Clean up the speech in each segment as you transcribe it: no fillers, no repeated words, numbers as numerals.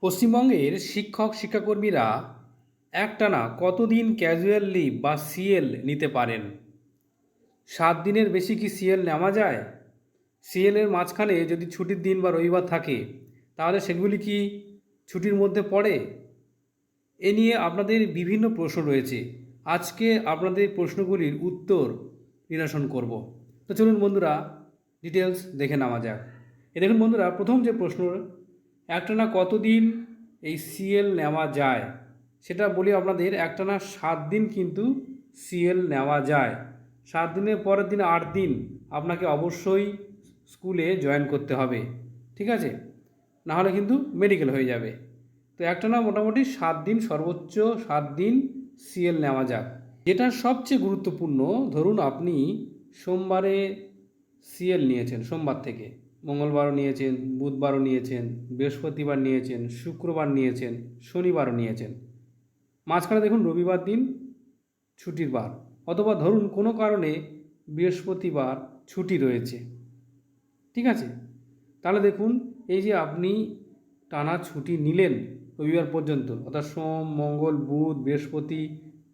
পশ্চিমবঙ্গের শিক্ষক শিক্ষাকর্মীরা একটানা কতদিন ক্যাজুয়াল লিভ বা সিএল নিতে পারেন? 7 দিনের বেশি কি সিএল নেওয়া যায়? সিএলের মাঝখানে যদি ছুটির দিন বা রবিবার থাকে তাহলে সেগুলি কি ছুটির মধ্যে পড়ে? এ নিয়ে আপনাদের বিভিন্ন প্রশ্ন রয়েছে। আজকে আপনাদের প্রশ্নগুলির উত্তর নিরসন করব। তো চলুন বন্ধুরা, ডিটেলস দেখে নেওয়া যাক। দেখুন বন্ধুরা, প্রথম যে প্রশ্ন, একটানা কতদিন এই সিএল নেওয়া যায় সেটা বলি আপনাদের। একটানা 7 দিন কিন্তু সিএল নেওয়া যায়। 7 দিনের পরের দিন 8 দিন আপনাকে অবশ্যই স্কুলে জয়েন করতে হবে, ঠিক আছে? নাহলে কিন্তু মেডিকেল হয়ে যাবে। তো একটানা মোটামুটি 7 দিন, সর্বোচ্চ 7 দিন সিএল নেওয়া যাক। যেটা সবচেয়ে গুরুত্বপূর্ণ, ধরুন আপনি সোমবারে সিএল নিয়েছেন, সোমবার থেকে মঙ্গলবারও নিয়েছেন, বুধবারও নিয়েছেন, বৃহস্পতিবার নিয়েছেন, শুক্রবার নিয়েছেন, শনিবারও নিয়েছেন, মাঝখানে দেখুন রবিবার দিন ছুটির বার, অথবা ধরুন কোনো কারণে বৃহস্পতিবার ছুটি রয়েছে, ঠিক আছে? তাহলে দেখুন, এই যে আপনি টানা ছুটি নিলেন রবিবার পর্যন্ত, অর্থাৎ সোম, মঙ্গল, বুধ, বৃহস্পতি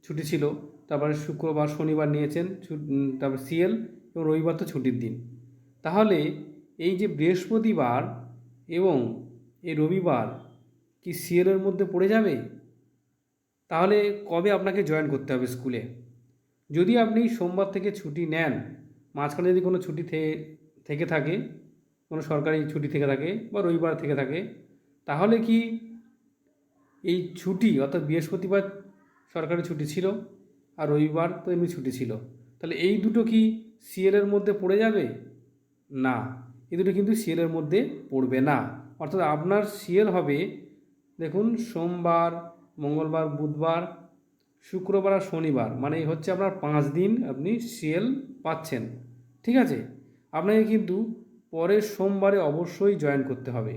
ছুটি ছিল, তারপরে শুক্রবার শনিবার নিয়েছেন, তারপর সিএল, এবং রবিবার তো ছুটির দিন। তাহলে এই যে বৃহস্পতিবার এবং এই রবিবার কি সিএলের মধ্যে পড়ে যাবে? তাহলে কবে আপনাকে জয়েন করতে হবে স্কুলে? যদি আপনি সোমবার থেকে ছুটি নেন, মাঝখানে যদি কোনো ছুটি থেকে থাকে, কোনো সরকারি ছুটি থেকে থাকে বা রবিবার থেকে থাকে, তাহলে কি এই ছুটি, অর্থাৎ বৃহস্পতিবার সরকারি ছুটি ছিল আর রবিবার তো এমনি ছুটি ছিল, তাহলে এই দুটো কি সিএলের মধ্যে পড়ে যাবে? না, এই দুটো কিন্তু সিএলের মধ্যে পড়বে না। অর্থাৎ আপনার সিএল হবে, দেখুন, সোমবার, মঙ্গলবার, বুধবার, শুক্রবার আর শনিবার, মানে হচ্ছে আপনার 5 দিন আপনি সিএল পাচ্ছেন, ঠিক আছে? আপনাকে কিন্তু পরের সোমবারে অবশ্যই জয়েন করতে হবে।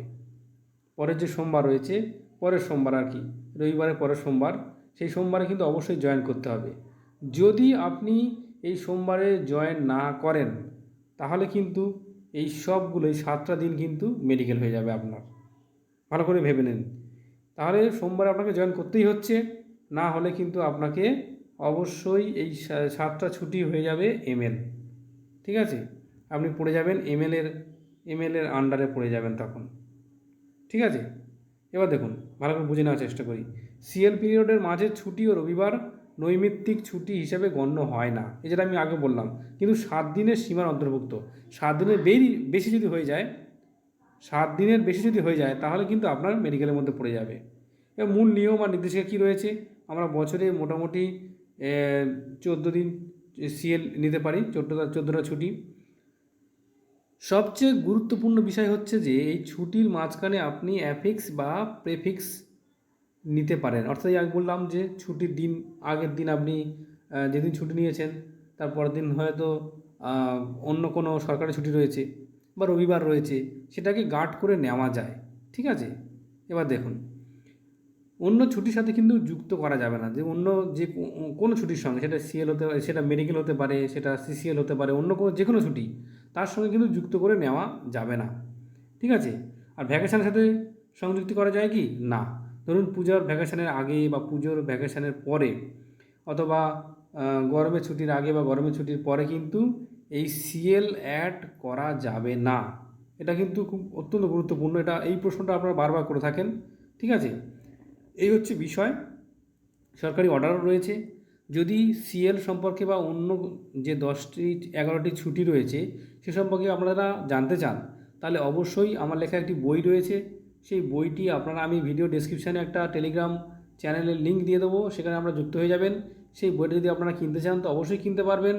পরের যে সোমবার রয়েছে, পরের সোমবার আর কি, রবিবারের পরের সোমবার, সেই সোমবারে কিন্তু অবশ্যই জয়েন করতে হবে। যদি আপনি এই সোমবারে জয়েন না করেন তাহলে কিন্তু এই সবগুলো, এই 7টা দিন কিন্তু মেডিকেল হয়ে যাবে আপনার। ভালো করে ভেবে নিন। তাহলে সোমবারে আপনাকে জয়েন করতেই হচ্ছে, না হলে কিন্তু আপনাকে অবশ্যই এই 7টা ছুটি হয়ে যাবে এমএল, ঠিক আছে? আপনি পড়ে যাবেন এমএলের আন্ডারে পড়ে যাবেন তখন, ঠিক আছে? এবার দেখুন, ভালো করে বুঝে নেওয়ার চেষ্টা করি। সিএল পিরিয়ডের মাঝে ছুটি ও রবিবার নৈমিত্তিক ছুটি হিসেবে গণ্য হয় না, এই যেটা আমি আগে বললাম, কিন্তু 7 দিনের সীমার অন্তর্ভুক্ত। 7 দিনের বেশি যদি হয়ে যায়, 7 দিনের বেশি যদি হয়ে যায় তাহলে কিন্তু আপনার মেডিকেলের মধ্যে পড়ে যাবে। এবার মূল নিয়ম আর নির্দেশিকা কী রয়েছে? আমরা বছরে মোটামুটি 14 দিন সিএল নিতে পারি, 14টা ছুটি। সবচেয়ে গুরুত্বপূর্ণ বিষয় হচ্ছে যে এই ছুটির মাঝখানে আপনি অ্যাফিক্স বা প্রেফিক্স নিতে পারেন। অর্থাৎ আমি বললাম যে ছুটির দিন, আগের দিন আপনি যেদিন ছুটি নিয়েছেন তার পরের দিন হয়তো অন্য কোনো সরকারি ছুটি রয়েছে বা রবিবার রয়েছে, সেটাকে গার্ড করে নেওয়া যায়, ঠিক আছে? এবার দেখুন, অন্য ছুটির সাথে কিন্তু যুক্ত করা যাবে না, যে অন্য যে কোনো ছুটির সঙ্গে, সেটা সিএল হতে পারে, সেটা মেডিকেল হতে পারে, সেটা সিসিএল হতে পারে, অন্য কোনো যে কোনো ছুটি তার সঙ্গে কিন্তু যুক্ত করে নেওয়া যাবে না, ঠিক আছে? আর ভ্যাকেশানের সাথে সংযুক্তি করা যায় কি না? ধরুন পূজার ভ্যাকেশানের আগে বা পুজোর ভ্যাকেশানের পরে, অথবা গরমের ছুটির আগে বা গরমের ছুটির পরে কিন্তু এই সিএল অ্যাড করা যাবে না। এটা কিন্তু খুব অত্যন্ত গুরুত্বপূর্ণ, এটা এই প্রশ্নটা আপনারা বারবার করে থাকেন, ঠিক আছে? এই হচ্ছে বিষয়। সরকারি অর্ডারও রয়েছে। যদি সিএল সম্পর্কে বা অন্য যে 10টি 11টি ছুটি রয়েছে সে সম্পর্কে আপনারা জানতে চান, তাহলে অবশ্যই আমার লেখা একটি বই রয়েছে, সেই বইটি আপনারা, আমি ভিডিও ডেসক্রিপশানে একটা টেলিগ্রাম চ্যানেলের লিঙ্ক দিয়ে দেবো, সেখানে আপনারা যুক্ত হয়ে যাবেন। সেই বইটা যদি আপনারা কিনতে চান তো অবশ্যই কিনতে পারবেন,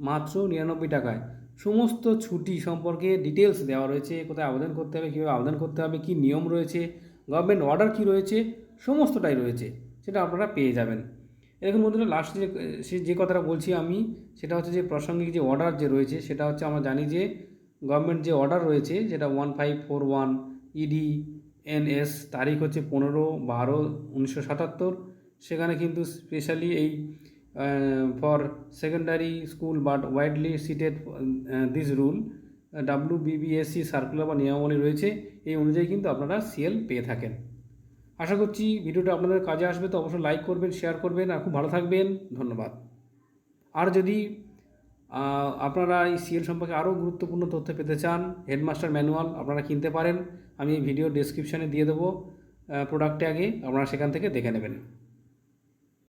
মাত্র 99 টাকায়। সমস্ত ছুটি সম্পর্কে ডিটেলস দেওয়া রয়েছে, কোথায় আবেদন করতে হবে, কীভাবে আবেদন করতে হবে, কী নিয়ম রয়েছে, গভর্নমেন্ট অর্ডার কী রয়েছে, সমস্তটাই রয়েছে, সেটা আপনারা পেয়ে যাবেন। এরকম বন্ধুরা, লাস্টে যে কথাটা বলছি আমি, সেটা হচ্ছে যে প্রাসঙ্গিক যে অর্ডার যে রয়েছে, সেটা হচ্ছে আমরা জানি যে গভর্নমেন্ট যে অর্ডার রয়েছে যেটা 1541 ইডি এনএস, তারিখ হচ্ছে 15/12/1977। সেখানে কিন্তু স্পেশালি এই for secondary school but widely seated this rule, WBBSC circular বা নিয়মাবলী রয়েছে, এই অনুযায়ী কিন্তু আপনারা সিএল পেয়ে থাকেন। আশা করছি ভিডিওটা আপনাদের কাজে আসবে, তো অবশ্যই লাইক করবেন, শেয়ার করবেন, আর খুব ভালো থাকবেন। ধন্যবাদ। আর যদি আপনারা এই সিএল সম্পর্কে আরও গুরুত্বপূর্ণ তথ্য পেতে চান, হেডমাস্টার ম্যানুয়াল আপনারা কিনতে পারেন। আমি এই ভিডিও ডেসক্রিপশানে দিয়ে দেবো প্রোডাক্ট ট্যাগে, আপনারা সেখান থেকে দেখে নেবেন।